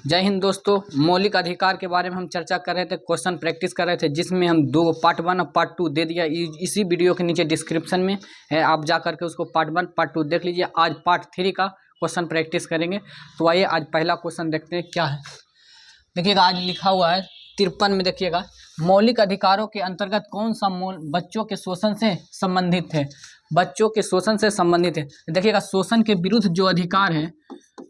जय हिंद दोस्तों, मौलिक अधिकार के बारे में हम चर्चा कर रहे थे, क्वेश्चन प्रैक्टिस कर रहे थे, जिसमें हम दो पार्ट 1 और पार्ट 2 दे दिया। इसी वीडियो के नीचे डिस्क्रिप्शन में है, आप जा करके उसको पार्ट 1 पार्ट 2 देख लीजिए। आज पार्ट 3 का क्वेश्चन प्रैक्टिस करेंगे। तो आइए आज पहला क्वेश्चन देखते हैं क्या है। देखिएगा आज लिखा हुआ है 53 में, देखिएगा मौलिक अधिकारों के अंतर्गत कौन सा बच्चों के शोषण से संबंधित है। बच्चों के शोषण से संबंधित है। देखिएगा शोषण के विरुद्ध जो अधिकार है,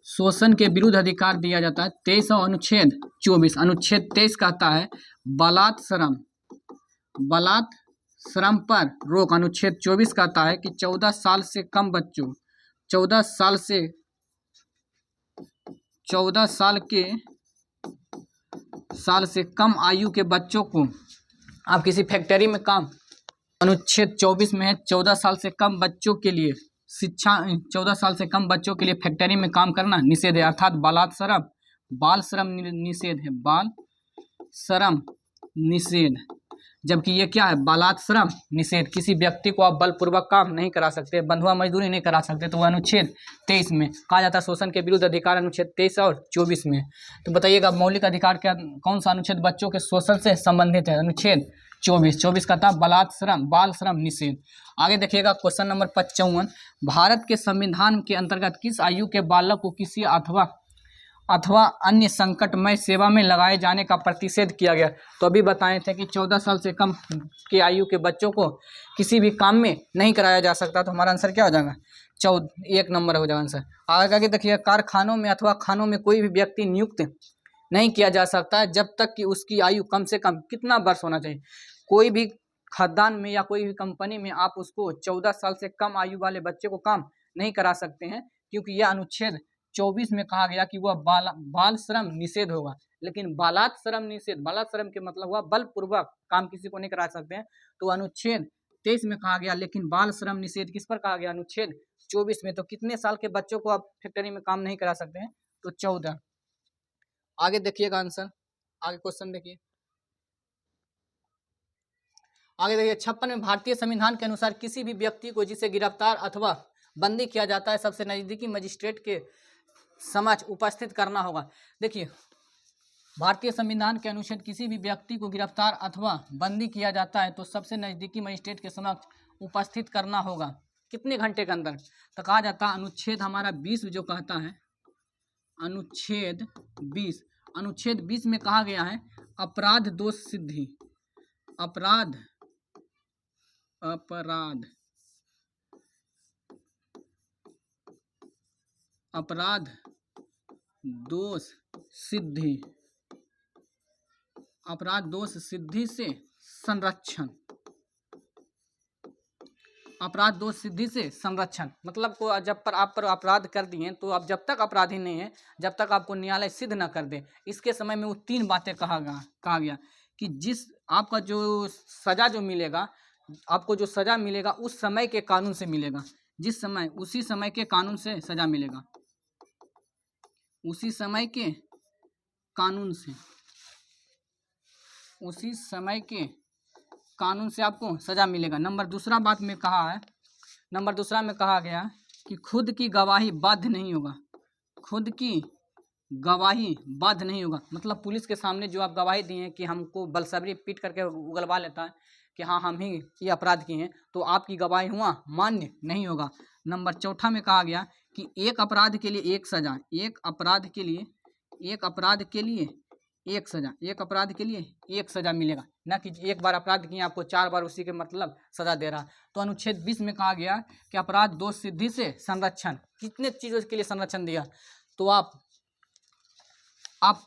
शोषण के विरुद्ध अधिकार दिया जाता है 23 और अनुच्छेद 24। अनुच्छेद 23 कहता है बलात् श्रम पर रोक। अनुच्छेद 24 कहता है कि 14 साल से कम बच्चों 14 साल से कम आयु के बच्चों को आप किसी फैक्ट्री में काम, अनुच्छेद 24 में है 14 साल से कम बच्चों के लिए शिक्षा, 14 साल से कम बच्चों के लिए फैक्ट्री में काम करना निषेध है, अर्थात बाल श्रम निषेध है, बाल श्रम निषेध। जबकि ये क्या है, बालात श्रम निषेध। किसी व्यक्ति को आप बलपूर्वक काम नहीं करा सकते, बंधुआ मजदूरी नहीं करा सकते, तो वह अनुच्छेद 23 में कहा जाता है शोषण के विरुद्ध अधिकार, अनुच्छेद 23 और 24 में। तो बताइएगा मौलिक अधिकार का कौन सा अनुच्छेद बच्चों के शोषण से संबंधित है। अनुच्छेद 24 का था बाल श्रम निषेध। आगे देखिएगा क्वेश्चन नंबर 55, भारत के संविधान के अंतर्गत किस आयु के बालक को किसी अथवा अन्य संकटमय सेवा में लगाए जाने का प्रतिषेध किया गया। तो अभी बताए थे कि 14 साल से कम के आयु के बच्चों को किसी भी काम में नहीं कराया जा सकता। तो हमारा आंसर क्या हो जाएगा, 1 नंबर हो जाएगा आंसर। आगे देखिए कारखानों में अथवा खानों में कोई भी व्यक्ति नियुक्त नहीं किया जा सकता जब तक कि उसकी आयु कम से कम कितना वर्ष होना चाहिए। कोई भी खदान में या कोई भी कंपनी में आप उसको 14 साल से कम आयु वाले बच्चे को काम नहीं करा सकते हैं, क्योंकि यह अनुच्छेद 24 में कहा गया कि वह बाल श्रम निषेध होगा। लेकिन बालात श्रम के मतलब हुआ बलपूर्वक काम किसी को नहीं करा सकते हैं, तो अनुच्छेद 23 में कहा गया। लेकिन बाल श्रम निषेध किस पर कहा गया, अनुच्छेद 24 में। तो कितने साल के बच्चों को आप फैक्ट्री में काम नहीं करा सकते हैं, तो 14। आगे देखिएगा आंसर, आगे क्वेश्चन देखिए। आगे देखिए 56 में, भारतीय संविधान के अनुसार किसी भी व्यक्ति को जिसे गिरफ्तार अथवा बंदी किया जाता है सबसे नजदीकी मजिस्ट्रेट के समक्ष उपस्थित करना होगा। देखिए भारतीय संविधान के अनुच्छेद किसी भी व्यक्ति को गिरफ्तार अथवा बंदी किया जाता है तो सबसे नजदीकी मजिस्ट्रेट के समक्ष उपस्थित करना होगा। कितने घंटे के अंदर, तो कहा जाता है अनुच्छेद हमारा 20 जो कहता है, अनुच्छेद 20 में कहा गया है अपराध दोष सिद्धि, अपराध दोष सिद्धि से संरक्षण, अपराध दोष सिद्धि से संरक्षण मतलब को जब पर आप पर अपराध कर दिए तो आप जब तक अपराधी नहीं है, जब तक आपको न्यायालय सिद्ध न कर दे, इसके समय में वो 3 बातें कहा गया कि जिस आपका जो सजा जो मिलेगा, आपको जो सजा मिलेगा उस समय के कानून से मिलेगा, जिस समय उसी समय के कानून से सजा मिलेगा, उसी समय के कानून से आपको सजा मिलेगा। नंबर दूसरा में कहा गया कि खुद की गवाही बाध्य नहीं होगा, मतलब पुलिस के सामने जो आप गवाही दिए हैं कि हमको बलसबरी पीट करके उगलवा लेता है कि हाँ हम ही ये अपराध किए हैं, तो आपकी गवाही हुआ मान्य नहीं होगा। नंबर 4 में कहा गया कि एक अपराध के लिए एक सजा, एक अपराध के लिए एक सजा मिलेगा, ना कि एक बार अपराध किए आपको 4 बार उसी के मतलब सजा दे रहा। तो अनुच्छेद 20 में कहा गया कि अपराध दोष सिद्धि से संरक्षण, कितने चीजों के लिए संरक्षण दिया, तो आप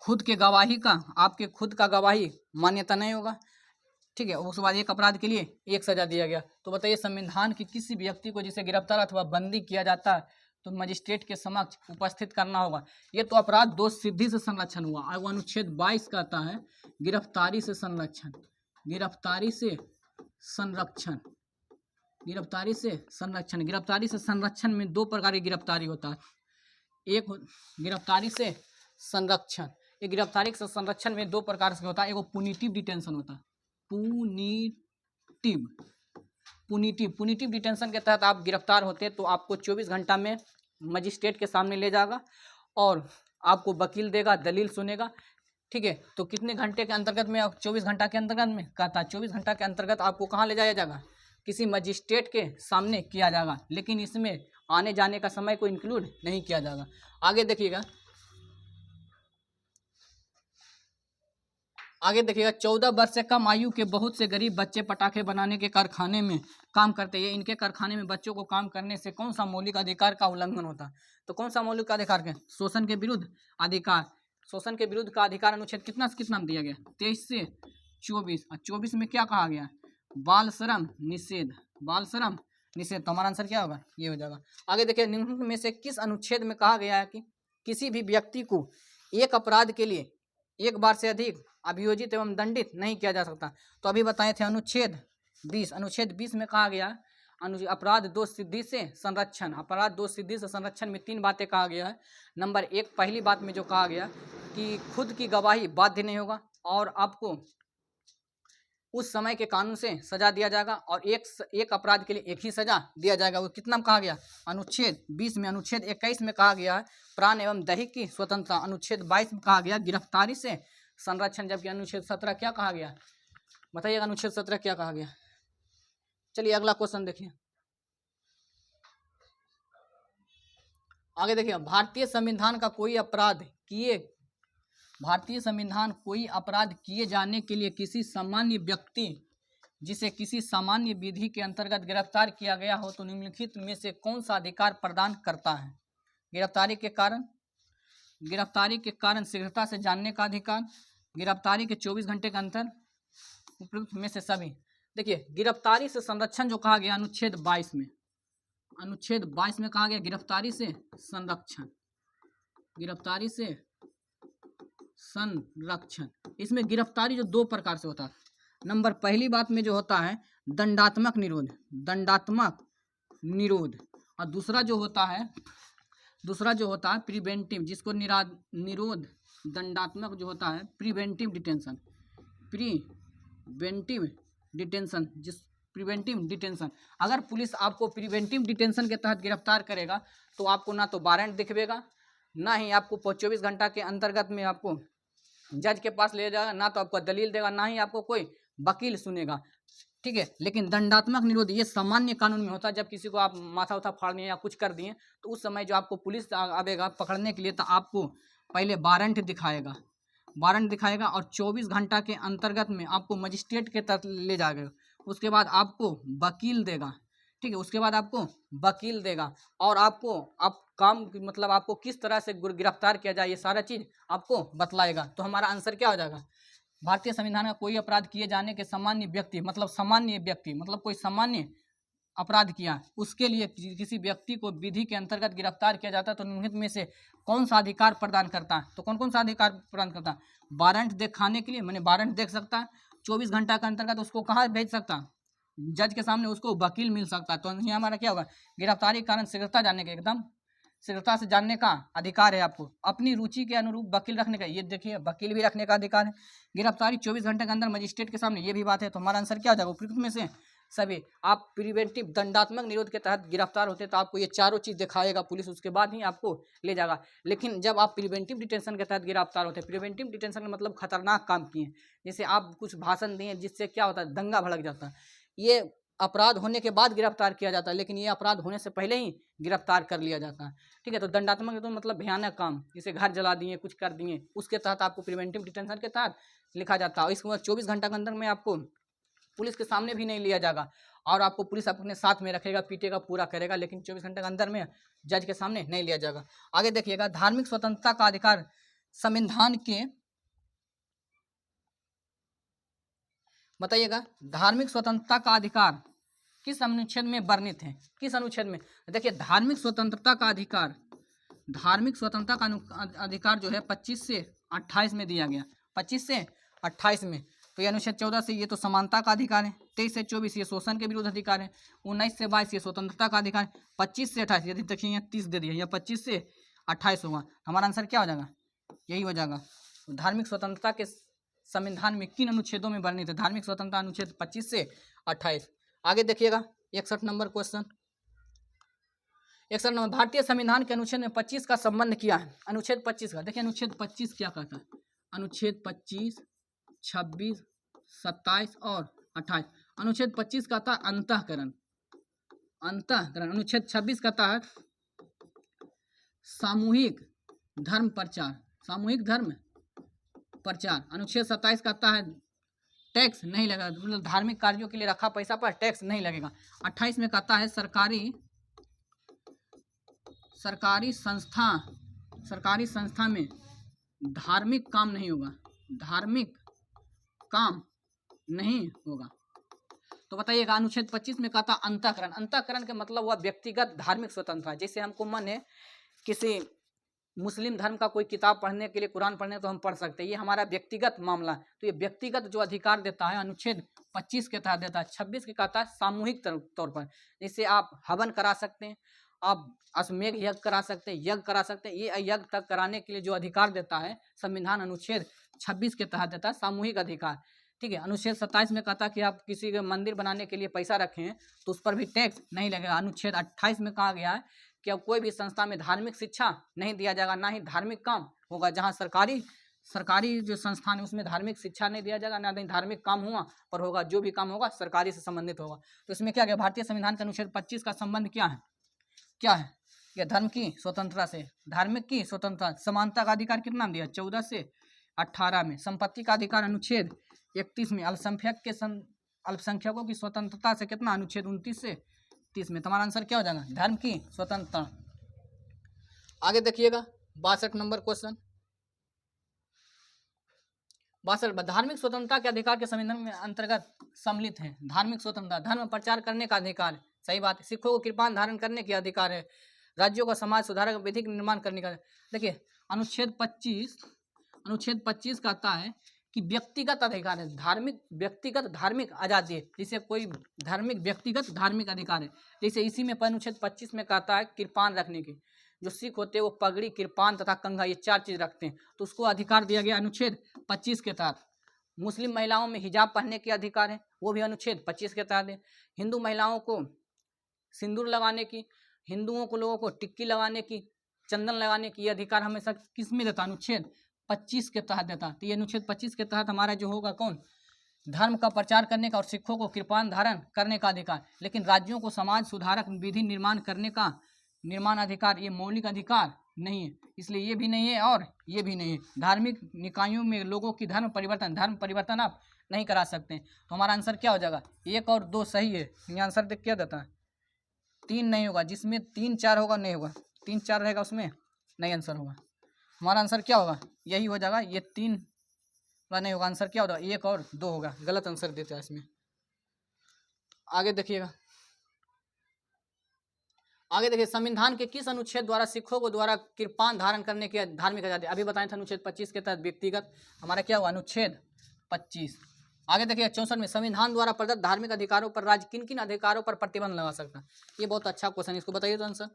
खुद के गवाही का, आपके खुद का गवाही मान्यता नहीं होगा, ठीक है। उसके बाद एक अपराध के लिए एक सजा दिया गया। तो बताइए संविधान की किसी व्यक्ति को जिसे गिरफ्तार अथवा बंदी किया जाता है तो मजिस्ट्रेट के समक्ष उपस्थित करना होगा। ये तो अपराध दोष सिद्धि से संरक्षण हुआ। अनुच्छेद 22 कहता है गिरफ्तारी से संरक्षण, गिरफ्तारी से संरक्षण में 2 प्रकार की गिरफ्तारी होता है। एक गिरफ्तारी से संरक्षण, ये गिरफ्तारी से संरक्षण में 2 प्रकार से होता है। एक पुनिटिव डिटेंशन होता है, पुनिटिव डिटेंशन के तहत आप गिरफ्तार होते तो आपको 24 घंटा में मजिस्ट्रेट के सामने ले जाएगा और आपको वकील देगा, दलील सुनेगा। ठीक है, तो कितने घंटे के अंतर्गत में, 24 घंटा के अंतर्गत में कहता है, 24 घंटा के अंतर्गत आपको कहाँ ले जाया जाएगा, किसी मजिस्ट्रेट के सामने किया जाएगा, लेकिन इसमें आने जाने का समय को इंक्लूड नहीं किया जाएगा। आगे देखिएगा, 14 वर्ष से कम आयु के बहुत से गरीब बच्चे पटाखे बनाने के कारखाने में काम करते हैं। इनके कारखाने में बच्चों को काम करने से कौन सा मौलिक अधिकार का उल्लंघन होता है? तो कौन सा मौलिक अधिकार के? शोषण के विरुद्ध अधिकार। शोषण के विरुद्ध का अधिकार अनुच्छेद कितना से कितना दिया गया? 23 से 24। और 24 में क्या कहा गया? बाल श्रम निषेध। बाल श्रम निषेध। तो हमारा आंसर क्या होगा? ये हो जाएगा। आगे देखिए, निम्न में से किस अनुच्छेद में कहा गया है कि किसी भी व्यक्ति को एक अपराध के लिए एक बार से अधिक अभियोजित एवं दंडित नहीं किया जा सकता? तो अभी बताए थे अनुच्छेद 20। अनुच्छेद 20 में कहा गया अपराध दोष सिद्धि से संरक्षण। अपराध दोष सिद्धि से संरक्षण में 3 बातें कहा गया है। नंबर 1, पहली बात में जो कहा गया कि खुद की गवाही बाध्य नहीं होगा और आपको उस समय के कानून से सजा दिया जाएगा और एक अपराध के लिए एक ही सजा दिया जाएगा। वो कितना में कहा गया? अनुच्छेद 20 में। अनुच्छेद 21 में कहा गया है प्राण एवं दैहिक की स्वतंत्रता। अनुच्छेद 22 में कहा गया गिरफ्तारी से संरक्षण। जबकि अनुच्छेद 17 क्या कहा गया? बताइएगा, अनुच्छेद 17 क्या कहा गया? चलिए अगला क्वेश्चन देखिए। आगे देखिए, भारतीय संविधान कोई अपराध किए जाने के लिए किसी सामान्य व्यक्ति जिसे किसी सामान्य विधि के अंतर्गत गिरफ्तार किया गया हो तो निम्नलिखित में से कौन सा अधिकार प्रदान करता है? गिरफ्तारी के कारण शीघ्रता से जानने का अधिकार, गिरफ्तारी के 24 घंटे के अंतर, उपयुक्त में से सभी। देखिए, गिरफ्तारी से संरक्षण जो कहा गया अनुच्छेद 22 में, अनुच्छेद 22 में कहा गया गिरफ्तारी से संरक्षण। गिरफ्तारी से संरक्षण, इसमें गिरफ्तारी जो 2 प्रकार से होता है। नंबर पहली बात में जो होता है दंडात्मक निरोध, और दूसरा जो होता है प्रिवेंटिव, जिसको निरोध दंडात्मक जो होता है प्रिवेंटिव डिटेंशन। अगर पुलिस आपको प्रिवेंटिव डिटेंशन के तहत गिरफ्तार करेगा तो आपको ना तो वारंट दिखवेगा, ना ही आपको 24 घंटा के अंतर्गत में आपको जज के पास ले जाएगा, ना तो आपको दलील देगा, ना ही आपको कोई वकील सुनेगा। ठीक है, लेकिन दंडात्मक निरोध ये सामान्य कानून में होता है। जब किसी को आप माथा उथा फाड़ दिए या कुछ कर दिए तो उस समय जो आपको पुलिस आवेगा पकड़ने के लिए तो आपको पहले वारंट दिखाएगा और 24 घंटा के अंतर्गत में आपको मजिस्ट्रेट के तहत ले जाएगा। उसके बाद आपको वकील देगा। ठीक है, उसके बाद आपको वकील देगा और आपको किस तरह से गिरफ्तार किया जाए ये सारा चीज़ आपको बतलाएगा। तो हमारा आंसर क्या हो जाएगा? भारतीय संविधान का कोई अपराध किए जाने के सामान्य व्यक्ति मतलब कोई सामान्य अपराध किया उसके लिए किसी व्यक्ति को विधि के अंतर्गत गिरफ्तार किया जाता है तो निम्नलिखित में से कौन सा अधिकार प्रदान करता है? तो कौन सा अधिकार प्रदान करता है? वारंट दिखाने के लिए, मैंने वारंट देख सकता है। 24 घंटा के अंतर्गत उसको कहाँ भेज सकता? जज के सामने उसको वकील मिल सकता है। तो ये हमारा क्या होगा? गिरफ्तारी के कारण शीघ्रता से जानने का अधिकार है। आपको अपनी रुचि के अनुरूप वकील रखने का, ये देखिए वकील भी रखने का अधिकार है। गिरफ्तारी 24 घंटे के अंदर मजिस्ट्रेट के सामने, ये भी बात है। तो हमारा आंसर क्या हो जाएगा? उपयुक्त में से सभी। आप प्रिवेंटिव दंडात्मक निरोध के तहत गिरफ्तार होते तो आपको ये चारों चीज़ दिखाएगा पुलिस, उसके बाद ही आपको ले जाएगा। लेकिन जब आप प्रिवेंटिव डिटेंशन के तहत गिरफ्तार होते हैं, प्रिवेंटिव डिटेंशन का मतलब खतरनाक काम किए, जैसे आप कुछ भाषण दिए जिससे क्या होता है दंगा भड़क जाता है, ये अपराध होने के बाद गिरफ्तार किया जाता है, लेकिन ये अपराध होने से पहले ही गिरफ्तार कर लिया जाता है। ठीक है, तो दंडात्मक तो मतलब भयानक काम, जैसे घर जला दिए, कुछ कर दिए, उसके तहत आपको प्रिवेंटिव डिटेंशन के तहत लिखा जाता है। इसके बाद 24 घंटा के अंदर में आपको पुलिस के सामने भी नहीं लिया जाएगा और आपको पुलिस अपने साथ में रखेगा, पीटेगा, पूरा करेगा, लेकिन 24 घंटे के अंदर में जज के सामने नहीं लिया जाएगा। आगे देखिएगा, धार्मिक स्वतंत्रता का अधिकार संविधान के, बताइएगा धार्मिक स्वतंत्रता का अधिकार किस अनुच्छेद में वर्णित है? किस अनुच्छेद में? देखिए, धार्मिक स्वतंत्रता का अधिकार जो है 25 से 28 में दिया गया। 25 से 28 में तो ये अनुच्छेद 14 से ये तो समानता का अधिकार है, 23 से 24 ये शोषण के विरुद्ध अधिकार है, 19 से 22 ये स्वतंत्रता का अधिकार है, 25 से 28 यदि देखिए यहाँ 30 दे दिया, या 25 से 28 होगा। हमारा आंसर क्या हो जाएगा? यही हो जाएगा। धार्मिक स्वतंत्रता के संविधान में किन अनुच्छेदों में वर्णित है? धार्मिक स्वतंत्रता अनुच्छेद 25 से 28। आगे देखिएगा 61 नंबर क्वेश्चन। 1 नंबर, भारतीय संविधान के अनुच्छेद में 25 का संबंध किया है। अनुच्छेद 25 का देखिए, अनुच्छेद 25 क्या कहता है? अनुच्छेद 25, 26, 27 और 28। अनुच्छेद 25 कहता है अंतःकरण। अंतःकरण। अनुच्छेद 26 कहता है सामूहिक धर्म प्रचार। सामूहिक धर्म प्रचार। अनुच्छेद 27 कहता है टैक्स नहीं लगेगा, मतलब धार्मिक कार्यों के लिए रखा पैसा पर टैक्स नहीं लगेगा। 28 में कहता है सरकारी संस्था में धार्मिक काम नहीं होगा। धार्मिक काम नहीं होगा। तो बताइएगा, अनुच्छेद 25 में कहता अंतःकरण। अंतःकरण का मतलब हुआ व्यक्तिगत धार्मिक स्वतंत्रता। जैसे हमको मन है किसी मुस्लिम धर्म का कोई किताब पढ़ने के लिए, कुरान पढ़ने, तो हम पढ़ सकते हैं, ये हमारा व्यक्तिगत मामला। तो ये व्यक्तिगत जो अधिकार देता है अनुच्छेद 25 के तहत देता है। 26 के कहता है सामूहिक तौर पर, जैसे आप हवन करा सकते हैं, आप अश्वमेध यज्ञ करा सकते हैं, यज्ञ करा सकते हैं। ये यज्ञ तक कराने के लिए जो अधिकार देता है संविधान अनुच्छेद 26 के तहत देता है सामूहिक अधिकार। ठीक है। अनुच्छेद 27 में कहता कि आप किसी के मंदिर बनाने के लिए पैसा रखें तो उस पर भी टैक्स नहीं लगेगा। अनुच्छेद 28 में कहा गया है कि अब कोई भी संस्था में धार्मिक शिक्षा नहीं दिया जाएगा, ना ही धार्मिक काम होगा। जहाँ सरकारी जो संस्थान है उसमें धार्मिक शिक्षा नहीं दिया जाएगा, ना ही धार्मिक काम हुआ पर होगा, जो भी काम होगा सरकारी से संबंधित होगा। तो इसमें क्या गया, भारतीय संविधान के अनुच्छेद 25 का संबंध क्या है? यह धर्म की स्वतंत्रता से, धार्मिक की स्वतंत्रता, समानता का अधिकार कितना दिया? 14 से 18 में। संपत्ति का अधिकार अनुच्छेद 31 में। अल्पसंख्यकों की स्वतंत्रता से कितना? अनुच्छेद 29 से 30 में। तुम्हारा आंसर क्या हो जाएगा? धर्म की स्वतंत्रता। आगे देखिएगा 62 नंबर क्वेश्चन। 62, धार्मिक स्वतंत्रता के अधिकार के संविधान में अंतर्गत सम्मिलित है। धार्मिक स्वतंत्रता, धर्म प्रचार करने का अधिकार, सही बात है। सिखों को कृपान धारण करने के अधिकार है। राज्यों का समाज सुधारक विधिक निर्माण करने का। देखिए अनुच्छेद 25 कहता है कि व्यक्तिगत अधिकार है, व्यक्तिगत धार्मिक आजादी है। जैसे कोई व्यक्तिगत धार्मिक अधिकार है, जैसे इसी में अनुच्छेद 25 में कहता है कृपान रखने की। जो सिख होते हैं वो पगड़ी, कृपान तथा कंघा, ये 4 चीज रखते हैं, तो उसको अधिकार दिया गया अनुच्छेद 25 के तहत। मुस्लिम महिलाओं में हिजाब पहनने के अधिकार है, वो भी अनुच्छेद 25 के तहत है। हिंदू महिलाओं को सिंदूर लगाने की, हिंदुओं को लोगों को टिक्की लगाने की, चंदन लगाने की, ये अधिकार हमेशा किस में देता? अनुच्छेद 25 के तहत देता। तो ये अनुच्छेद 25 के तहत हमारा जो होगा कौन? धर्म का प्रचार करने का और सिखों को कृपान धारण करने का अधिकार। लेकिन राज्यों को समाज सुधारक विधि निर्माण करने का निर्माण अधिकार, ये मौलिक अधिकार नहीं है, इसलिए ये भी नहीं है और ये भी नहीं है। धार्मिक निकायों में लोगों की धर्म परिवर्तन आप नहीं करा सकते। तो हमारा आंसर क्या हो जाएगा? 1 और 2 सही है। ये आंसर देख क्या देता है? 3 नहीं होगा, जिसमें 3 4 होगा नहीं होगा, 3 4 रहेगा उसमें नहीं आंसर होगा। हमारा आंसर क्या होगा? यही हो जाएगा। ये 3 का नहीं होगा, आंसर क्या होगा? 1 और 2 होगा। गलत आंसर देता है इसमें। आगे देखिएगा, संविधान के किस अनुच्छेद द्वारा सिखों को द्वारा कृपान धारण करने की धार्मिक आजादी? अभी बताए थे अनुच्छेद 25 के तहत व्यक्तिगत, हमारा क्या हुआ? अनुच्छेद 25। आगे देखिए 64 में, संविधान द्वारा प्रदत्त धार्मिक अधिकारों पर राज्य किन किन अधिकारों पर प्रतिबंध लगा सकता है? ये बहुत अच्छा क्वेश्चन है, इसको बताइए तो आंसर।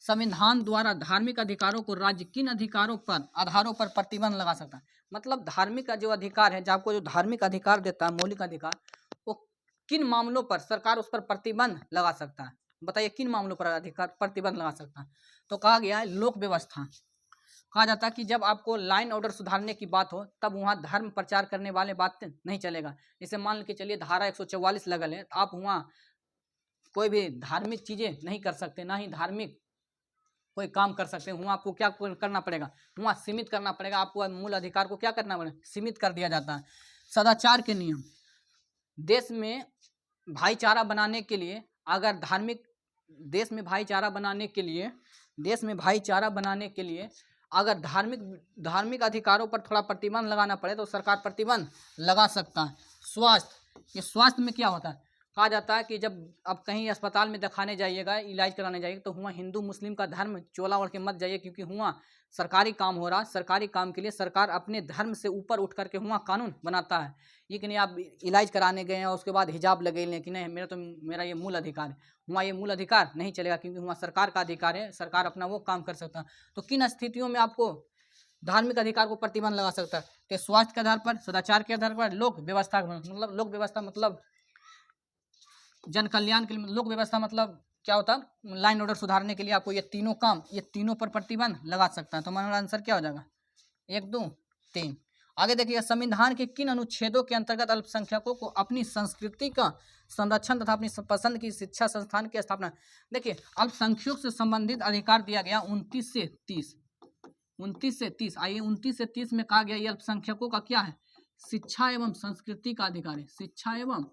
संविधान द्वारा धार्मिक अधिकारों को राज्य किन आधारों पर प्रतिबंध लगा सकता है? मतलब धार्मिक का जो अधिकार है, जो आपको जो धार्मिक अधिकार देता है, मौलिक अधिकार, वो किन मामलों पर सरकार उस पर प्रतिबंध लगा सकता है? बताइए किन मामलों पर अधिकार प्रतिबंध लगा सकता है? तो कहा गया है लोक व्यवस्था। कहा जाता है कि जब आपको लाइन ऑर्डर सुधारने की बात हो तब वहाँ धर्म प्रचार करने वाले बात नहीं चलेगा। जैसे मान के चलिए धारा 144 लगल है, तो आप वहाँ कोई भी धार्मिक चीजें नहीं कर सकते, ना ही धार्मिक कोई काम कर सकते हैं। वहाँ आपको क्या करना पड़ेगा? वहाँ सीमित करना पड़ेगा। आपको मूल अधिकार को क्या करना पड़ेगा? सीमित कर दिया जाता है। सदाचार के नियम, देश में भाईचारा बनाने के लिए अगर देश में भाईचारा बनाने के लिए अगर धार्मिक अधिकारों पर थोड़ा प्रतिबंध लगाना पड़े तो सरकार प्रतिबंध लगा सकता है। ये स्वास्थ्य में क्या होता है? कहा जाता है कि जब आप कहीं अस्पताल में दिखाने जाइएगा, इलाज कराने जाइएगा, तो हुआ हिंदू मुस्लिम का धर्म चोला ओढ़ के मत जाइए, क्योंकि हुआ सरकारी काम हो रहा। सरकारी काम के लिए सरकार अपने धर्म से ऊपर उठ करके हुआ कानून बनाता है। ये कि नहीं आप इलाज कराने गए हैं और उसके बाद हिजाब लगे लें कि नहीं मेरा ये मूल अधिकार है, हुआ ये मूल अधिकार नहीं चलेगा, क्योंकि हुआ सरकार का अधिकार है, सरकार अपना वो काम कर सकता है। तो किन स्थितियों में आपको धार्मिक अधिकार को प्रतिबंध लगा सकता है? तो स्वास्थ्य के आधार पर, सदाचार के आधार पर, लोक व्यवस्था मतलब जन कल्याण के लिए, लोक व्यवस्था मतलब क्या होता है, लाइन ऑर्डर सुधारने के लिए आपको ये तीनों पर प्रतिबंध लगा सकता है। तो हमारा आंसर क्या हो जाएगा, 1 2 3। आगे देखिए, संविधान के किन अनुच्छेदों के अंतर्गत अल्पसंख्यकों को अपनी संस्कृति का संरक्षण तथा अपनी पसंद की शिक्षा संस्थान की स्थापना। देखिए, अल्पसंख्यकों से संबंधित अधिकार दिया गया 29 से 30। 29 से 30, आइए 29 से 30 में कहा गया ये अल्पसंख्यकों का क्या है, शिक्षा एवं संस्कृति का अधिकार है। शिक्षा एवं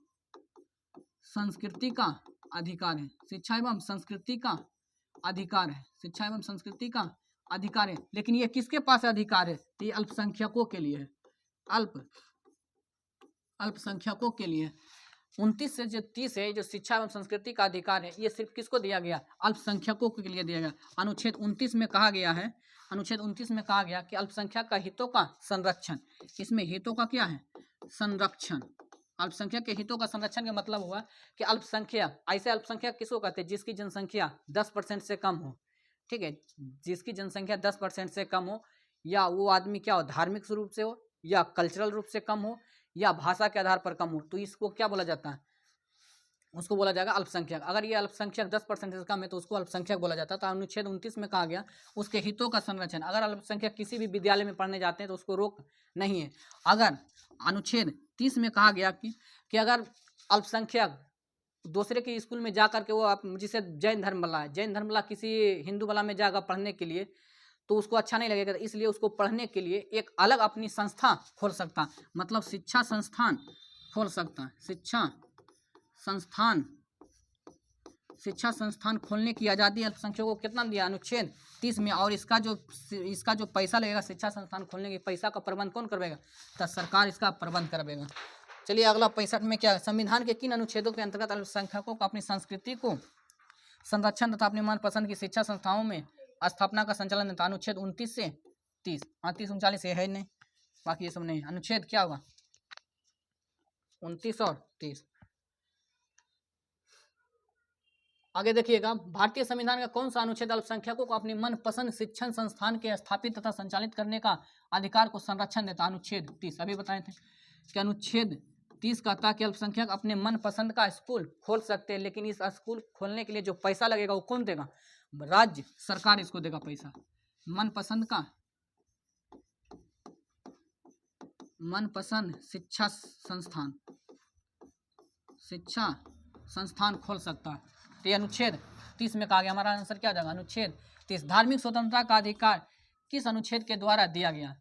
संस्कृति का अधिकार है। शिक्षा एवं संस्कृति का अधिकार है। शिक्षा एवं संस्कृति का अधिकार है। लेकिन ये किसके पास अधिकार है, ये अल्पसंख्यकों के लिए है। अल्पसंख्यकों के लिए 29 से जो 30 है, जो शिक्षा एवं संस्कृति का अधिकार है, ये सिर्फ किसको दिया गया, अल्पसंख्यकों के लिए दिया गया। अनुच्छेद 29 में कहा गया है, अनुच्छेद 29 में कहा गया कि अल्पसंख्यक का हितों का संरक्षण। इसमें हितों का क्या है, संरक्षण। अल्पसंख्यक के हितों का संरक्षण का मतलब हुआ कि अल्पसंख्यक, ऐसे अल्पसंख्यक किसको कहते हैं, जिसकी जनसंख्या 10% से कम हो। ठीक है, जिसकी जनसंख्या 10% से कम हो, या वो आदमी क्या हो, धार्मिक रूप से हो, या कल्चरल रूप से कम हो, या भाषा के आधार पर कम हो, तो इसको क्या बोला जाता है, उसको बोला जाएगा अल्पसंख्यक। अगर ये अल्पसंख्यक 10% से कम है तो उसको अल्पसंख्यक बोला जाता है। तो अनुच्छेद 29 में कहा गया उसके हितों का संरक्षण। अगर अल्पसंख्यक किसी भी विद्यालय में पढ़ने जाते हैं तो उसको रोक नहीं है। अगर अनुच्छेद 30 में कहा गया कि अगर अल्पसंख्यक दूसरे के स्कूल में जा करके वो आप, जिसे जैन धर्म वाला है, जैन धर्म वाला किसी हिंदू वाला में जाकर पढ़ने के लिए, तो उसको अच्छा नहीं लगेगा, इसलिए उसको पढ़ने के लिए एक अलग अपनी संस्था खोल सकता, मतलब शिक्षा संस्थान खोल सकता है। शिक्षा संस्थान खोलने की आज़ादी अल्पसंख्यकों को कितना दिया, अनुच्छेद 30 में। और इसका जो पैसा लगेगा शिक्षा संस्थान खोलने के, पैसा का प्रबंध कौन करवाएगा, तो सरकार इसका प्रबंध करवाएगा। चलिए अगला 65 में क्या है, संविधान के किन अनुच्छेदों के अंतर्गत अल्पसंख्यकों को अपनी संस्कृति को संरक्षण तथा अपनी मनपसंद की शिक्षा संस्थाओं में स्थापना का संचालन देता। अनुच्छेद 29 से 30, 30 39 ये है नहीं, बाकी ये सब नहीं। अनुच्छेद क्या होगा, 29 और 30। आगे देखिएगा, भारतीय संविधान का कौन सा अनुच्छेद अल्पसंख्यकों को अपनी मनपसंद शिक्षण संस्थान के स्थापित तथा संचालित करने का अधिकार को संरक्षण देता। अनुच्छेद 30 अभी बताए थे कि अनुच्छेद 30 कहता है कि अल्पसंख्यक अपने मनपसंद का स्कूल खोल सकते हैं, लेकिन इस स्कूल खोलने के लिए जो पैसा लगेगा वो कौन देगा, राज्य सरकार इसको देगा पैसा। मनपसंद शिक्षा संस्थान खोल सकता है। तो ये अनुच्छेद 30 में कहा गया। हमारा आंसर क्या हो जाएगा, अनुच्छेद 30। धार्मिक स्वतंत्रता का अधिकार किस अनुच्छेद के द्वारा दिया गया,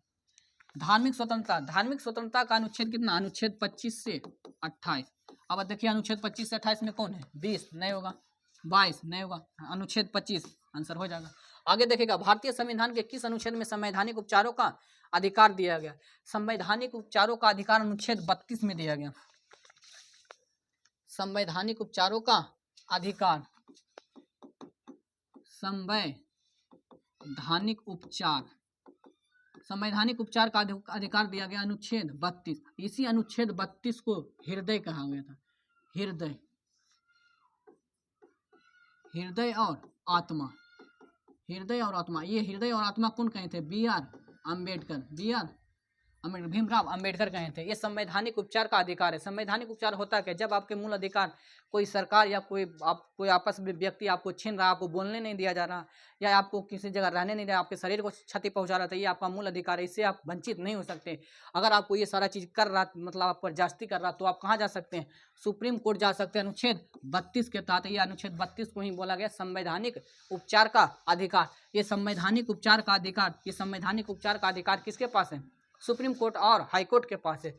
धार्मिक स्वतंत्रता का अनुच्छेद कितना, अनुच्छेद 25 से 28। अब देखिए अनुच्छेद 25 से 28 में कौन है, 20 नहीं होगा, 22 नहीं होगा, अनुच्छेद 25 आंसर हो जाएगा। आगे देखिएगा, भारतीय संविधान के किस अनुच्छेद में संवैधानिक उपचारों का अधिकार दिया गया, संवैधानिक उपचारों का अधिकार अनुच्छेद 32 में दिया गया। संवैधानिक उपचारों का अधिकार, संवैधानिक उपचार का अधिकार दिया गया अनुच्छेद 32। इसी अनुच्छेद 32 को हृदय कहा गया था। हृदय और आत्मा, ये हृदय और आत्मा कौन कहे थे, भीमराव अंबेडकर कहे थे। ये संवैधानिक उपचार का अधिकार है। संवैधानिक उपचार होता क्या, जब आपके मूल अधिकार कोई सरकार या कोई आपस में व्यक्ति आपको छीन रहा, आपको बोलने नहीं दिया जा रहा, या आपको किसी जगह रहने नहीं दिया, आपके शरीर को क्षति पहुंचा रहा था, ये आपका मूल अधिकार है, इससे आप वंचित नहीं हो सकते। अगर आपको ये सारा चीज़ कर रहा, मतलब आप पर जास्ती कर रहा, तो आप कहाँ जा सकते हैं, सुप्रीम कोर्ट जा सकते हैं। अनुच्छेद 32 के तहत, ये अनुच्छेद 32 को ही बोला गया संवैधानिक उपचार का अधिकार। ये संवैधानिक उपचार का अधिकार किसके पास है, सुप्रीम कोर्ट और हाई कोर्ट के पास है।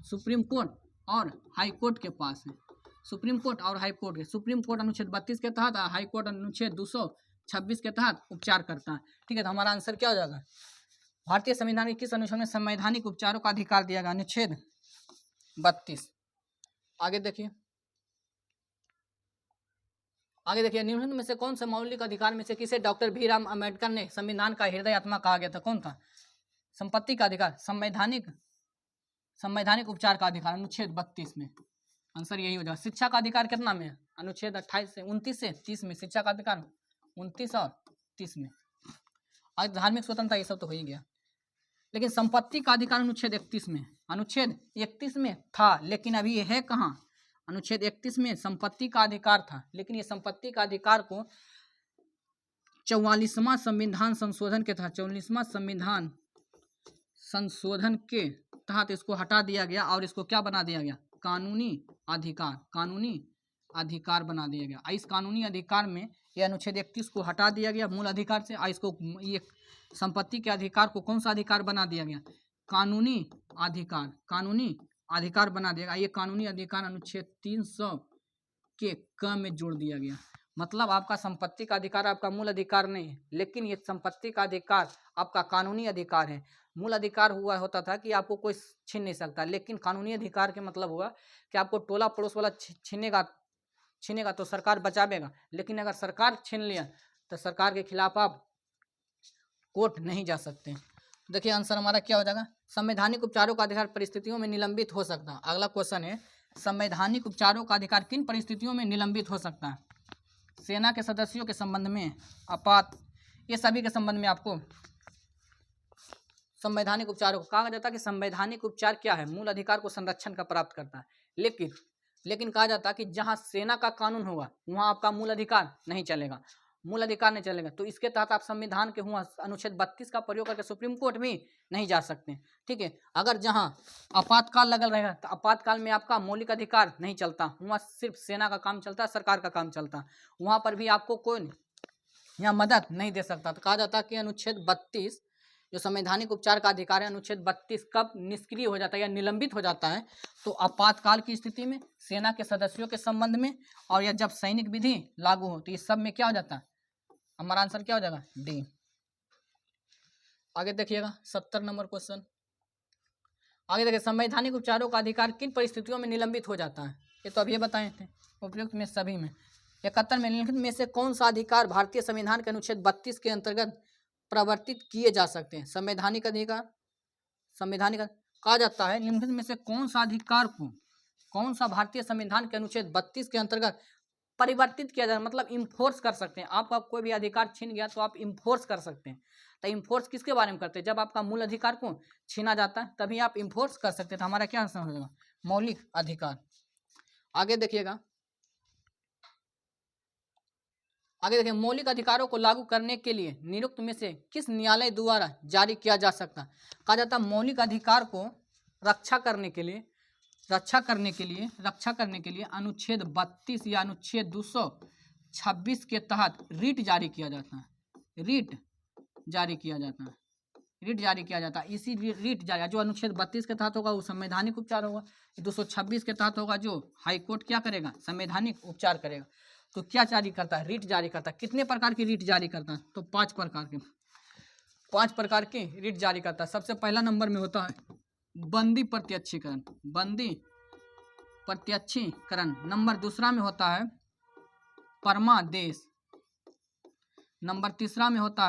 सुप्रीम कोर्ट और हाई कोर्ट के पास है। सुप्रीम कोर्ट अनुच्छेद 32 के तहत, हाई कोर्ट अनुच्छेद 226 के तहत उपचार करता है। ठीक है, तो हमारा आंसर क्या हो जाएगा, भारतीय संविधान के किस अनुच्छेद में संवैधानिक उपचारों का अधिकार दिया गया, अनुच्छेद 32। आगे देखिए, निम्नलिखित में से कौन से मौलिक अधिकार में से किसे डॉक्टर भीमराव अंबेडकर ने संविधान का हृदय आत्मा कहा गया था, कौन था, संपत्ति का अधिकार, संवैधानिक उपचार का अधिकार, अनुच्छेद 32 में। आंसर यही हो जाएगा। शिक्षा का अधिकार कितना में, अनुच्छेद 29 से 30 में शिक्षा का अधिकार 29 और 30 में। आज धार्मिक स्वतंत्रता ये सब तो हो ही गया, लेकिन संपत्ति का अधिकार अनुच्छेद 31 में था, लेकिन अभी ये है कहाँ, अनुच्छेद 31 में संपत्ति का अधिकार था, लेकिन ये संपत्ति का अधिकार को 44वां संविधान संशोधन के तहत 44वां संविधान संशोधन के तहत इसको हटा दिया गया और इसको क्या बना दिया गया, कानूनी अधिकार बना दिया गया। इस कानूनी अधिकार में ये अनुच्छेद 31 को हटा दिया गया मूल अधिकार से, और इसको ये संपत्ति के अधिकार को कौन सा अधिकार बना दिया गया, कानूनी अधिकार बना दिया गया। ये कानूनी अधिकार अनुच्छेद 300 के क में जोड़ दिया गया। मतलब आपका संपत्ति का अधिकार आपका मूल अधिकार नहीं है, लेकिन ये संपत्ति का अधिकार आपका कानूनी अधिकार है। मूल अधिकार हुआ होता था कि आपको कोई छीन नहीं सकता, लेकिन कानूनी अधिकार के मतलब हुआ कि आपको टोला पड़ोस वाला छीनेगा तो सरकार बचावेगा, लेकिन अगर सरकार छीन लिया तो सरकार के खिलाफ आप कोर्ट नहीं जा सकते। देखिए आंसर हमारा क्या हो जाएगा, संवैधानिक उपचारों का अधिकार परिस्थितियों में निलंबित हो सकता है। अगला क्वेश्चन है, संवैधानिक उपचारों का अधिकार किन परिस्थितियों में निलंबित हो सकता है। सेना के सदस्यों के संबंध में, ये सभी के संबंध में आपको संवैधानिक उपचारों को कहा जाता है कि संवैधानिक उपचार क्या है, मूल अधिकार को संरक्षण का प्राप्त करता है। लेकिन कहा जाता है कि जहां सेना का कानून होगा वहां आपका मूल अधिकार नहीं चलेगा, तो इसके तहत आप संविधान के हुआ अनुच्छेद 32 का प्रयोग करके सुप्रीम कोर्ट भी नहीं जा सकते। ठीक है, अगर जहां आपातकाल लगल रहेगा तो आपातकाल में आपका मौलिक अधिकार नहीं चलता, वहाँ सिर्फ सेना का काम चलता, सरकार का काम चलता, वहाँ पर भी आपको कोई यहाँ मदद नहीं दे सकता। तो कहा जाता है कि अनुच्छेद 32 जो संवैधानिक उपचार का अधिकार है, अनुच्छेद 32 कब निष्क्रिय हो जाता है या निलंबित हो जाता है, तो आपातकाल की स्थिति में, सेना के सदस्यों के संबंध में, और या जब सैनिक विधि लागू हो, तो इस सब में क्या हो जाता है, हमारा आंसर क्या हो जाएगा, डी। आगे देखिएगा 70 नंबर क्वेश्चन। आगे देखिए, संवैधानिक उपचारों का अधिकार किन परिस्थितियों में निलंबित हो जाता है, ये तो अभी बताए थे, उपयुक्त में सभी में। 71 में निम्नलिखित में से कौन सा अधिकार भारतीय संविधान के अनुच्छेद 32 के अंतर्गत प्रवर्तित किए जा सकते हैं। संवैधानिक अधिकार, कहा जाता है निम्नलिखित में से कौन सा भारतीय संविधान के अनुच्छेद 32 के अंतर्गत परिवर्तित किया जाए, मतलब इम्फोर्स कर सकते हैं। आपका कोई भी अधिकार छीन गया तो आप इम्फोर्स कर सकते हैं। तो इम्फोर्स किसके बारे में करते हैं, जब आपका मूल अधिकार को छीना जाता है तभी आप इम्फोर्स कर सकते हैं। तो हमारा क्या आंसर हो जाएगा, मौलिक अधिकार। आगे देखिए, मौलिक अधिकारों को लागू करने के लिए निरुक्त में से किस न्यायालय द्वारा जारी किया जा सकता है। कहा जाता है मौलिक अधिकार को रक्षा करने के लिए अनुच्छेद 32 या अनुच्छेद 226 के तहत रीट जारी किया जाता है। इसी रीट जारी जो अनुच्छेद 32 के तहत होगा वो संवैधानिक उपचार होगा, 226 के तहत होगा जो हाईकोर्ट क्या करेगा, संवैधानिक उपचार करेगा। तो क्या जारी करता है, रीट जारी करता है। कितने प्रकार की रीट जारी करता है, तो 5 प्रकार के रीट जारी करता है। सबसे पहला नंबर में होता है बंदी प्रत्यक्षीकरण। नंबर दूसरा में होता है परमादेश। नंबर तीसरा में होता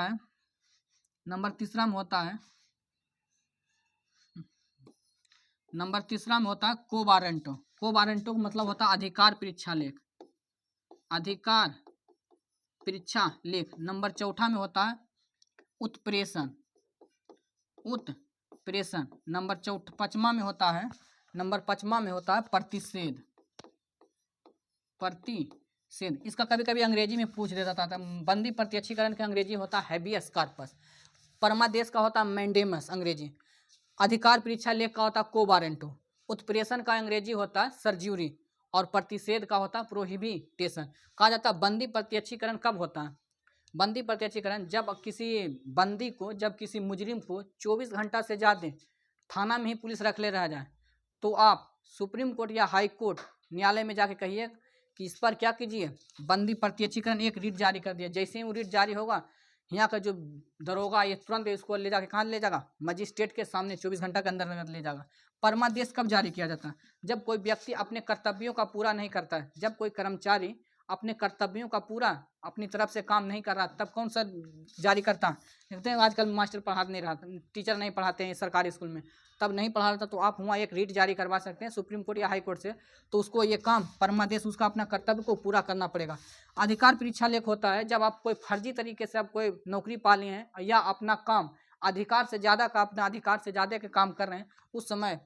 है कोवारंटो का मतलब होता है अधिकार परीक्षा लेख। नंबर चौथा में होता है उत्प्रेषण। नंबर पांचवा में होता है प्रतिषेध। इसका कभी कभी अंग्रेजी में पूछ देता था। बंदी प्रत्यक्षीकरण का अंग्रेजी होता है हैबियस कॉर्पस। परमादेश का होता है मैंडेमस अंग्रेजी। अधिकार परीक्षा लेख का होता है कोवारंटो। उत्प्रेषण का अंग्रेजी होता है सर्ज्यूरी और प्रतिषेध का होता है प्रोहिबिटेशन। कहा जाता है बंदी प्रत्यक्षीकरण कब होता है, बंदी प्रत्यक्षीकरण जब किसी मुजरिम को 24 घंटा से ज़्यादा थाना में ही पुलिस रख ले रह जाए तो आप सुप्रीम कोर्ट या हाई कोर्ट न्यायालय में जाके कहिए कि इस पर क्या कीजिए, बंदी प्रत्यक्षीकरण एक रीट जारी कर दिया। जैसे ही वो रीट जारी होगा यहाँ का जो दरोगा ये तुरंत इसको ले जाके कहाँ ले जाएगा, मजिस्ट्रेट के सामने 24 घंटा के अंदर ले जाएगा। परमादेश कब जारी किया जाता है, जब कोई व्यक्ति अपने कर्तव्यों का पूरा नहीं करता है, जब कोई कर्मचारी अपने कर्तव्यों का पूरा अपनी तरफ से काम नहीं कर रहा तब कौन सा जारी करता है। देखते हैं आजकल मास्टर पढ़ा नहीं रहा, टीचर नहीं पढ़ाते हैं सरकारी स्कूल में, तब नहीं पढ़ा रहा था तो आप वहाँ एक रीट जारी करवा सकते हैं सुप्रीम कोर्ट या हाई कोर्ट से। तो उसको ये काम परमादेश उसका अपना कर्तव्य को पूरा करना पड़ेगा। अधिकार परीक्षा लेख होता है जब आप कोई फर्जी तरीके से आप कोई नौकरी पा लिए हैं या अपना काम अपना अधिकार से ज़्यादा के काम कर रहे हैं, उस समय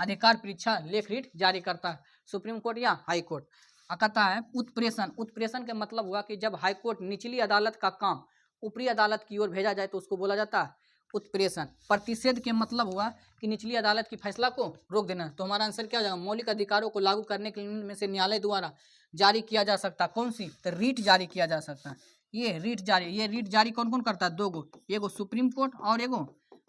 अधिकार परीक्षा लेख रीट जारी करता है, सुप्रीम कोर्ट या हाई कोर्ट। कहता है उत्प्रेषण। उत्प्रेषण का मतलब हुआ कि जब हाई कोर्ट निचली अदालत का काम ऊपरी अदालत की ओर भेजा जाए तो उसको बोला जाता है उत्प्रेषण। प्रतिषेध के मतलब हुआ कि निचली अदालत की फैसला को रोक देना। तो हमारा आंसर क्या हो जाएगा, मौलिक अधिकारों को लागू करने के में से न्यायालय द्वारा जारी किया जा सकता है कौन सी, तो रीट जारी किया जा सकता है। ये रीट जारी कौन कौन करता है, दो गो, एगो सुप्रीम कोर्ट और एगो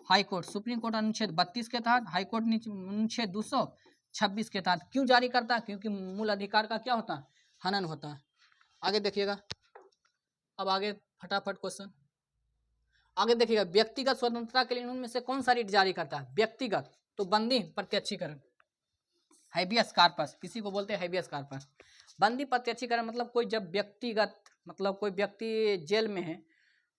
हाई कोर्ट। सुप्रीम कोर्ट अनुच्छेद 32 के तहत, हाई कोर्ट अनुच्छेद 226 के तहत। क्यों जारी करता है, क्योंकि मूल अधिकार का क्या होता है, हनन होता है। आगे देखिएगा, अब आगे फटाफट क्वेश्चन आगे देखिएगा, व्यक्तिगत स्वतंत्रता के लिए उनमें से कौन सा रीट जारी करता है, व्यक्तिगत, तो बंदी प्रत्यक्षीकरण, हैबियस कार्पस, किसी को बोलते हैं हैबियस कार्पस। बंदी प्रत्यक्षीकरण मतलब कोई जब व्यक्तिगत, मतलब कोई व्यक्ति जेल में है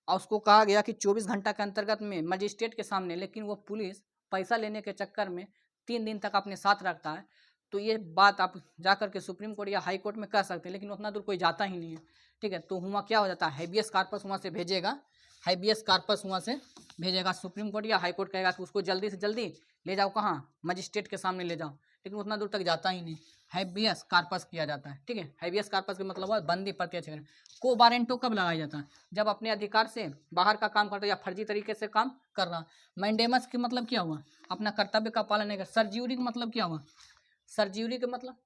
और उसको कहा गया कि 24 घंटा के अंतर्गत में मजिस्ट्रेट के सामने, लेकिन वो पुलिस पैसा लेने के चक्कर में 3 दिन तक अपने साथ रखता है, तो ये बात आप जाकर के सुप्रीम कोर्ट या हाई कोर्ट में कह सकते हैं, लेकिन उतना दूर कोई जाता ही नहीं है, ठीक है। तो वहाँ क्या हो जाता है, हैबियस कार्पस वहाँ से भेजेगा, हैबियस कार्पस वहाँ से भेजेगा सुप्रीम कोर्ट या हाई कोर्ट, कहेगा कि उसको जल्दी से जल्दी ले जाओ, कहाँ, मजिस्ट्रेट के सामने ले जाओ, लेकिन उतना दूर तक जाता ही नहीं, हैबियस कार्पस किया जाता है, ठीक है। हैबियस कार्पस का मतलब हुआ बंदी प्रत्यक्षीकरण। को वारंटो कब लगाया जाता है, जब अपने अधिकार से बाहर का काम करता है या फर्जी तरीके से काम कर रहा। मैंडेमस के मतलब क्या हुआ, अपना कर्तव्य का पालन नहीं कर। सर्ज्यूरी का मतलब क्या हुआ, सर्ज्यूरी का मतलब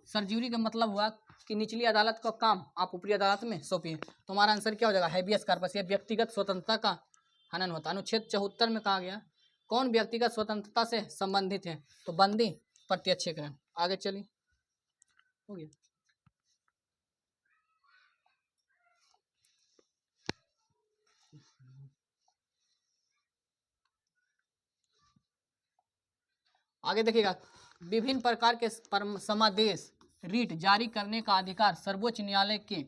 सर्ज्यूरी का मतलब हुआ कि निचली अदालत का काम आप ऊपरी अदालत में सौंपिए। तो हमारा आंसर क्या हो जाएगा, हैबियस कार्पस। यह व्यक्तिगत स्वतंत्रता का हनन होता है। अनुच्छेद 74 में कहा गया कौन व्यक्तिगत स्वतंत्रता से संबंधित है, तो बंदी प्रत्यक्षीकरण। आगे चलिए, हो गया। आगे देखिएगा, विभिन्न प्रकार के समादेश रीट जारी करने का अधिकार सर्वोच्च न्यायालय के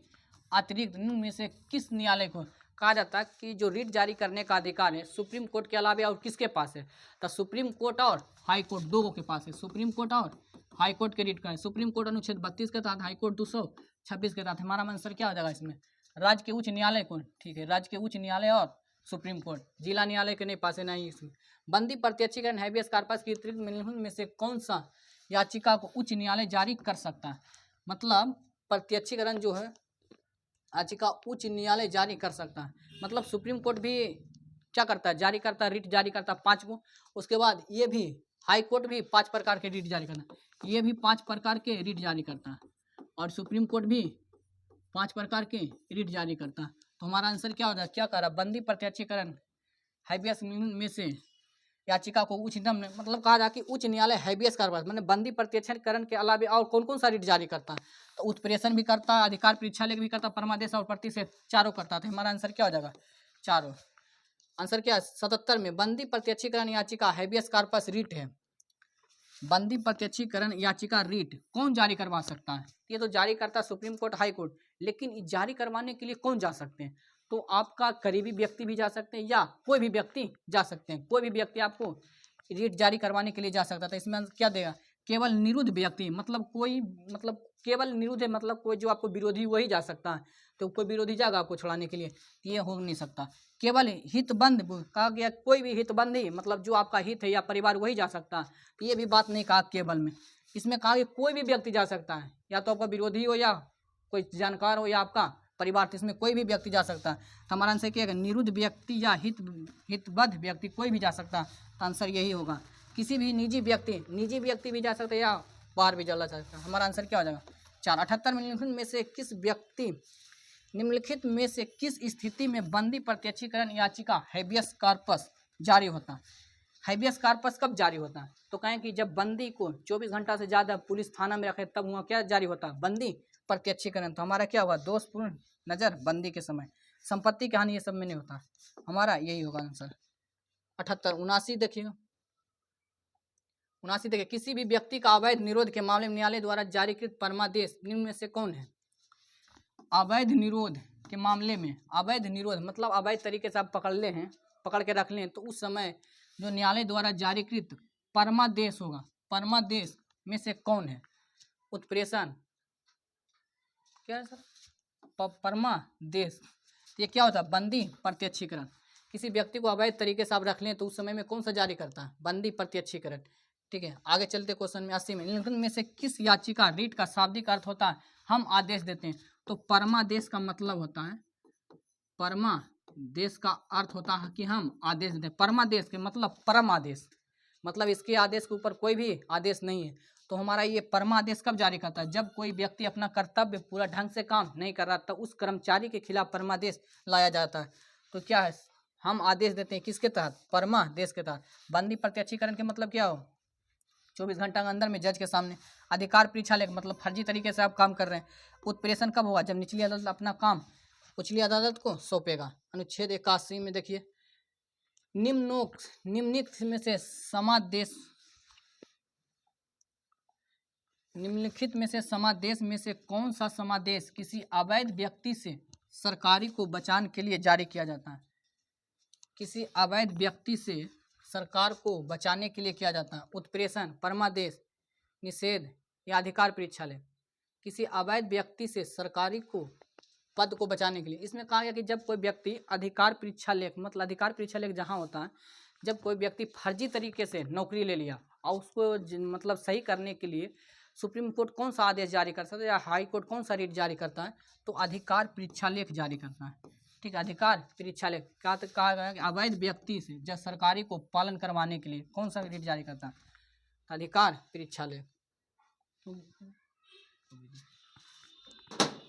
अतिरिक्त निम्न में से किस न्यायालय को कहा जाता है कि जो रीट जारी करने का अधिकार है सुप्रीम कोर्ट के अलावा और किसके पास है, तो सुप्रीम कोर्ट और हाई कोर्ट दोनों के पास है। सुप्रीम कोर्ट और हाई कोर्ट के रीट का है। सुप्रीम कोर्ट अनुच्छेद 32 के तहत, हाई कोर्ट 226 के तहत। हमारा आंसर क्या हो जाएगा इसमें, राज्य के उच्च न्यायालय को, ठीक है, राज्य के उच्च न्यायालय और सुप्रीम कोर्ट, जिला न्यायालय के नहीं पास है, नहीं इसमें। बंदी प्रत्यक्षीकरण हैबियस कार्पस की अतिरिक्त निम्न में से कौन सा याचिका को उच्च न्यायालय जारी कर सकता है, मतलब प्रत्यक्षीकरण जो है याचिका उच्च न्यायालय जारी कर सकता है। मतलब सुप्रीम कोर्ट भी क्या करता है, जारी करता है, रीट जारी करता है 5 को। उसके बाद ये भी हाई कोर्ट भी 5 प्रकार के रीट जारी करता है, ये भी 5 प्रकार के रीट जारी करता है, और सुप्रीम कोर्ट भी 5 प्रकार के रीट जारी करता है। तो हमारा आंसर क्या हो जाए, क्या करा, बंदी प्रत्यक्षीकरण हैबियस में से याचिका को उच्च न्यायालय, मतलब कहा जाए कि उच्च न्यायालय हैबियस कार्पस मैंने बंदी प्रत्यक्षीकरण के अलावा और कौन कौन सा रीट जारी करता है, तो उत्प्रेषण भी करता है, अधिकार परीक्षा लेख भी करता है, परमादेश और प्रतिषेध, चारों करता है। तो हमारा आंसर क्या हो जाएगा, चारों। आंसर क्या है, 77 में बंदी प्रत्यक्षीकरण याचिका हैबियस कार्पस रीट है। बंदी प्रत्यक्षीकरण याचिका रीट कौन जारी करवा सकता है, ये तो जारी करता है सुप्रीम कोर्ट, हाई कोर्ट, लेकिन जारी करवाने के लिए कौन जा सकते हैं, तो आपका करीबी व्यक्ति भी जा सकते हैं या कोई भी व्यक्ति जा सकते हैं। कोई भी व्यक्ति आपको रीट जारी करवाने के लिए जा सकता था। इसमें क्या देगा, केवल निरुद्ध व्यक्ति, मतलब कोई, मतलब केवल निरुद्ध है, मतलब कोई जो आपको विरोधी वही जा सकता है। तो कोई विरोधी जाएगा आपको छुड़ाने के लिए, ये हो नहीं सकता। केवल हितबंद कहा गया, कोई भी हितबंदी, मतलब जो आपका हित है या परिवार वही जा सकता है। तो ये भी बात नहीं कहा केवल में, इसमें कहा कि कोई भी व्यक्ति जा सकता है, या तो आपका विरोधी हो या कोई जानकार हो या आपका परिवार, तो इसमें कोई भी व्यक्ति जा सकता है। तो हमारा आंसर क्या है, निरुद्ध व्यक्ति या हितबद्ध व्यक्ति कोई भी जा सकता है। तो आंसर यही होगा। किसी भी निजी व्यक्ति भी जा सकता है या बाहर भी चला सकता है। हमारा आंसर क्या हो जाएगा, 4। 78 में से किस व्यक्ति निम्नलिखित में से किस स्थिति में बंदी प्रत्यक्षीकरण याचिका हैबियस कार्पस जारी होता है। हैबियस कार्पस कब जारी होता है, तो कहें कि जब बंदी को 24 घंटा से ज़्यादा पुलिस थाना में रखे, तब वहाँ क्या जारी होता है, बंदी प्रत्यक्षीकरण। तो हमारा क्या हुआ, दोषपूर्ण नज़र बंदी के समय, संपत्ति की हानि, ये सब में नहीं होता। हमारा यही होगा आंसर। 78। 79 देखिएगा, 79 देखिए, किसी भी व्यक्ति का अवैध निरोध के मामले में न्यायालय द्वारा जारीकृत परमादेश निम्न में से कौन है। अवैध निरोध के मामले में, अवैध निरोध मतलब अवैध तरीके से आप पकड़ ले हैं, पकड़ के रख लें, तो उस समय जो न्यायालय द्वारा जारीकृत परमादेश होगा, परमादेश में से कौन है, उत्प्रेषण, क्या है सर, परमादेश, ये क्या होता है, बंदी प्रत्यक्षीकरण। किसी व्यक्ति को अवैध तरीके से आप रख लें तो उस समय में कौन सा जारी करता है? बंदी प्रत्यक्षीकरण। ठीक है, आगे चलते क्वेश्चन में 80 में निम्नलिखित में से किस याचिका रीट का शाब्दिक अर्थ होता है? हम आदेश देते हैं। तो परमादेश का मतलब होता है, परमादेश का अर्थ होता है कि हम आदेश देते हैं। परमादेश के मतलब परम आदेश, मतलब इसके आदेश के ऊपर कोई भी आदेश नहीं है। तो हमारा ये परमादेश कब जारी करता है? जब कोई व्यक्ति अपना कर्तव्य पूरा ढंग से काम नहीं कर रहा तो उस कर्मचारी के खिलाफ परमादेश लाया जाता है। तो क्या है, हम आदेश देते हैं किसके तहत? परमादेश के तहत। बंदी प्रत्यक्षीकरण के मतलब क्या हो? 24 घंटा के अंदर में जज के सामने। अधिकार परीक्षा लेख मतलब फर्जी तरीके से आप काम कर रहे हैं। उत्प्रेषण कब होगा? जब निचली अदालत अपना काम उचली अदालत को सौंपेगा। अनुच्छेद 81 में देखिए, निम्नलिखित में से समादेश निम्नलिखित में से समादेश में से कौन सा समादेश किसी अवैध व्यक्ति से सरकारी को बचाने के लिए जारी किया जाता है? किसी अवैध व्यक्ति से सरकार को बचाने के लिए किया जाता है। उत्प्रेषण, परमादेश, निषेध या अधिकार परीक्षा लेख। किसी अवैध व्यक्ति से सरकारी को पद को बचाने के लिए। इसमें कहा गया कि जब कोई व्यक्ति अधिकार परीक्षा लेख, मतलब अधिकार परीक्षा लेख जहाँ होता है जब कोई व्यक्ति फर्जी तरीके से नौकरी ले लिया और उसको मतलब सही करने के लिए सुप्रीम कोर्ट कौन सा आदेश जारी कर सकता है या हाई कोर्ट कौन सा रीट जारी करता है? तो अधिकार परीक्षा लेख जारी करता है। ठीक है, अधिकार परीक्षा लेख कहा गया कि अवैध व्यक्ति से जब सरकारी को पालन करवाने के लिए कौन सा रीट जारी करता है? अधिकार परीक्षा लेख।